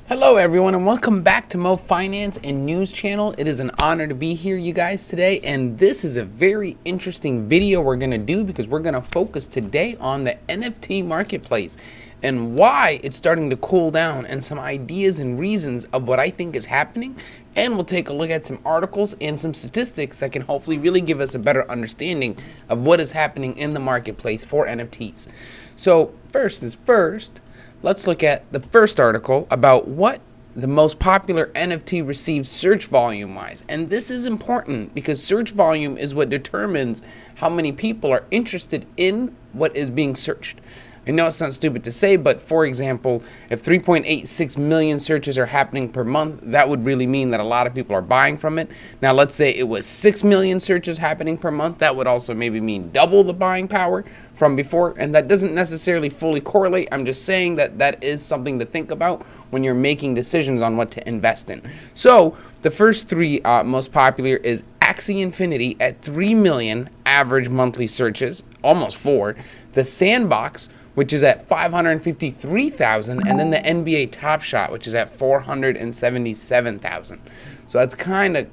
Hello everyone and welcome back to Mo Finance and News Channel. It is an honor to be here you guys today, and this is a very interesting video we're going to do because we're going to focus today on the NFT marketplace and why it's starting to cool down and some ideas and reasons of what I think is happening, and we'll take a look at some articles and some statistics that can hopefully really give us a better understanding of what is happening in the marketplace for NFTs. So first is first, let's look at the first article about what the most popular NFT receives search volume wise. And this is important because search volume is what determines how many people are interested in what is being searched. I know it sounds stupid to say, but for example, if 3.86 million searches are happening per month, that would really mean that a lot of people are buying from it. Now, let's say it was 6 million searches happening per month. That would also maybe mean double the buying power from before, and that doesn't necessarily fully correlate. I'm just saying that that is something to think about when you're making decisions on what to invest in. So the first three most popular is Axie Infinity at 3 million average monthly searches, almost 4. The Sandbox, which is at 553,000, and then the NBA Top Shot, which is at 477,000. So that's kind of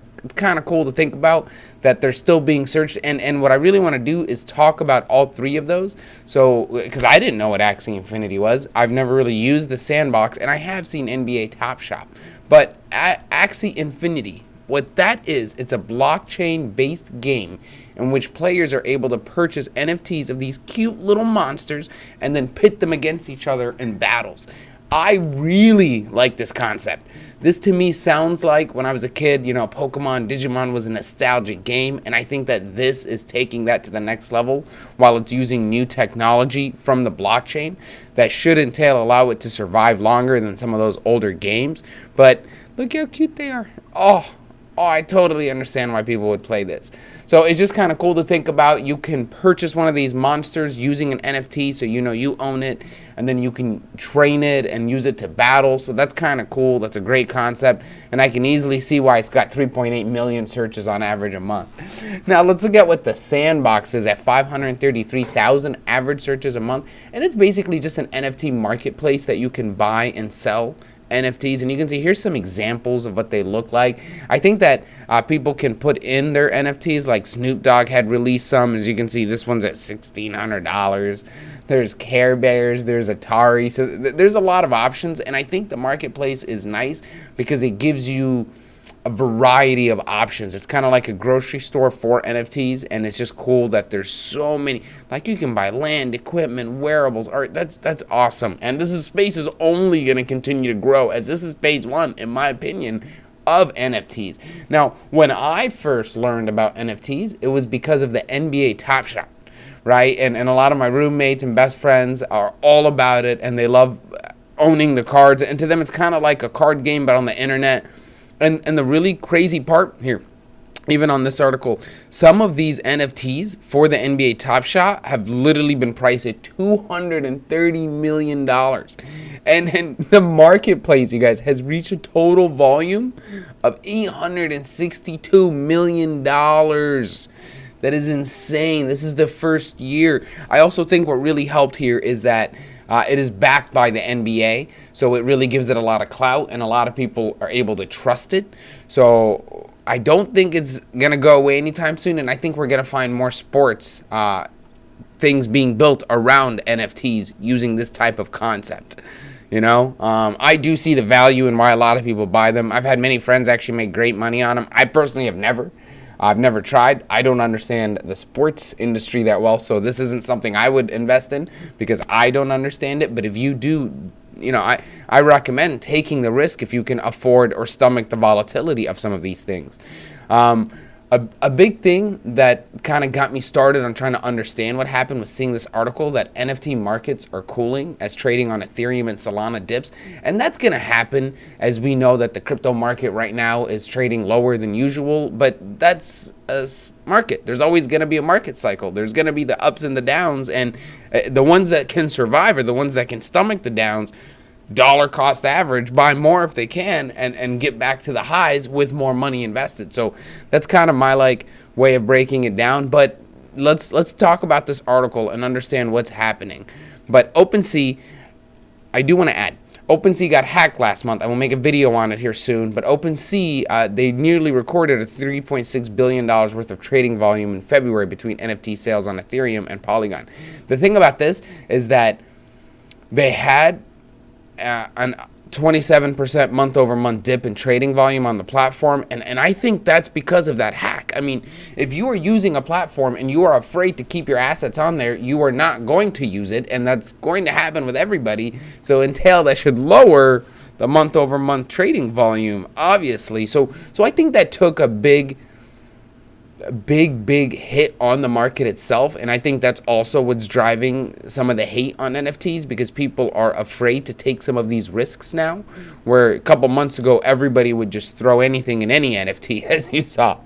cool to think about that they're still being searched. And what I really want to do is talk about all three of those. So because I didn't know what Axie Infinity was, I've never really used the Sandbox, and I have seen NBA Top Shot, but Axie Infinity, what that is, it's a blockchain-based game in which players are able to purchase NFTs of these cute little monsters and then pit them against each other in battles. I really like this concept. This to me sounds like when I was a kid, Pokemon, Digimon was a nostalgic game, and I think that this is taking that to the next level while it's using new technology from the blockchain that should allow it to survive longer than some of those older games. But look how cute they are. Oh, I totally understand why people would play this. So it's just kind of cool to think about. You can purchase one of these monsters using an NFT, so you own it, and then you can train it and use it to battle. So that's kind of cool. That's a great concept, and I can easily see why it's got 3.8 million searches on average a month. Now let's look at what the Sandbox is at 533,000 average searches a month, and it's basically just an NFT marketplace that you can buy and sell NFTs, and you can see here's some examples of what they look like. I think that people can put in their NFTs, like Snoop Dogg had released some. As you can see, this one's at $1,600. There's Care Bears, there's Atari, so there's a lot of options, and I think the marketplace is nice because it gives you a variety of options. It's kind of like a grocery store for NFTs, and it's just cool that there's so many. Like, you can buy land, equipment, wearables, art. That's awesome. And this space is only going to continue to grow, as this is phase one, in my opinion, of NFTs. Now, when I first learned about NFTs, it was because of the NBA Top Shot, right? And a lot of my roommates and best friends are all about it, and they love owning the cards. And to them, it's kind of like a card game, but on the internet. And the really crazy part here, even on this article, some of these NFTs for the NBA Top Shot have literally been priced at $230 million. And the marketplace, you guys, has reached a total volume of $862 million. That is insane. This is the first year. I also think what really helped here is that it is backed by the NBA, so it really gives it a lot of clout, and a lot of people are able to trust it. So I don't think it's going to go away anytime soon, and I think we're going to find more sports things being built around NFTs using this type of concept. I do see the value in why a lot of people buy them. I've had many friends actually make great money on them. I personally have never. I've never tried. I don't understand the sports industry that well, so this isn't something I would invest in because I don't understand it. But if you do, I recommend taking the risk if you can afford or stomach the volatility of some of these things. A big thing that kind of got me started on trying to understand what happened was seeing this article that NFT markets are cooling as trading on Ethereum and Solana dips. And that's going to happen as we know that the crypto market right now is trading lower than usual. But that's a market. There's always going to be a market cycle. There's going to be the ups and the downs. And the ones that can survive are the ones that can stomach the downs. Dollar cost average, buy more if they can, and get back to the highs with more money invested. So that's kind of my way of breaking it down. But let's talk about this article and understand what's happening. But OpenSea, I do want to add, OpenSea got hacked last month. I will make a video on it here soon. But OpenSea, they nearly recorded a $3.6 billion worth of trading volume in February between NFT sales on Ethereum and Polygon. The thing about this is that they had an 27% month-over-month dip in trading volume on the platform, and I think that's because of that hack. I mean, if you are using a platform and you are afraid to keep your assets on there, you are not going to use it, and that's going to happen with everybody. So entail that should lower the month-over-month trading volume, obviously. So I think that took a big hit on the market itself, and I think that's also what's driving some of the hate on NFTs, because people are afraid to take some of these risks now, where a couple months ago everybody would just throw anything in any NFT, as you saw.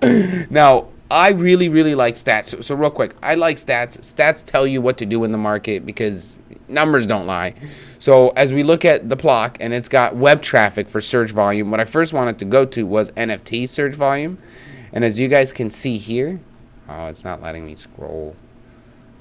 Now, I really like stats. So real quick, I like stats. Stats tell you what to do in the market because numbers don't lie. So as we look at the block, and it's got web traffic for search volume, what I first wanted to go to was NFT search volume. And as you guys can see here, oh, it's not letting me scroll.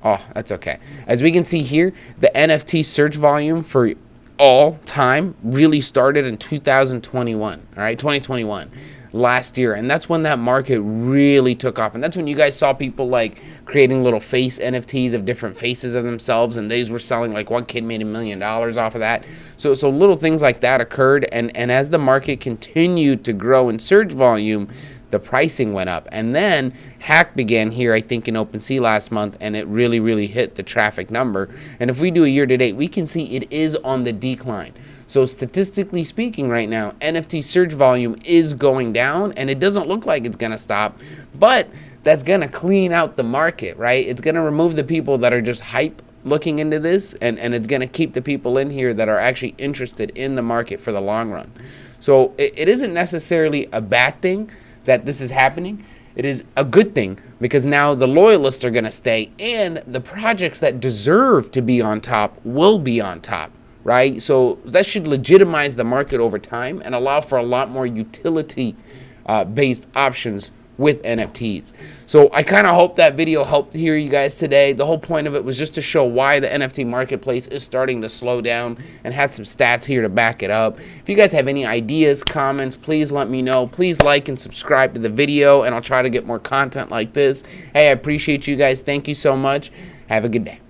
Oh, that's okay. As we can see here, the NFT search volume for all time really started in 2021, all right, 2021, last year. And that's when that market really took off. And that's when you guys saw people like creating little face NFTs of different faces of themselves. And these were selling, like one kid made $1 million off of that. So little things like that occurred. And as the market continued to grow in search volume, the pricing went up. And then hack began here, I think, in OpenSea last month, and it really hit the traffic number. And if we do a year-to-date, we can see it is on the decline. So statistically speaking right now, NFT search volume is going down, and it doesn't look like it's going to stop, but that's going to clean out the market, right? It's going to remove the people that are just hype looking into this, and it's going to keep the people in here that are actually interested in the market for the long run. So it isn't necessarily a bad thing that this is happening. It is a good thing, because now the loyalists are going to stay, and the projects that deserve to be on top will be on top, right? So that should legitimize the market over time and allow for a lot more utility based options with NFTs. So I kind of hope that video helped hear you guys today. The whole point of it was just to show why the NFT marketplace is starting to slow down, and had some stats here to back it up. If you guys have any ideas, comments, please let me know. Please like and subscribe to the video, and I'll try to get more content like this. Hey, I appreciate you guys. Thank you so much. Have a good day.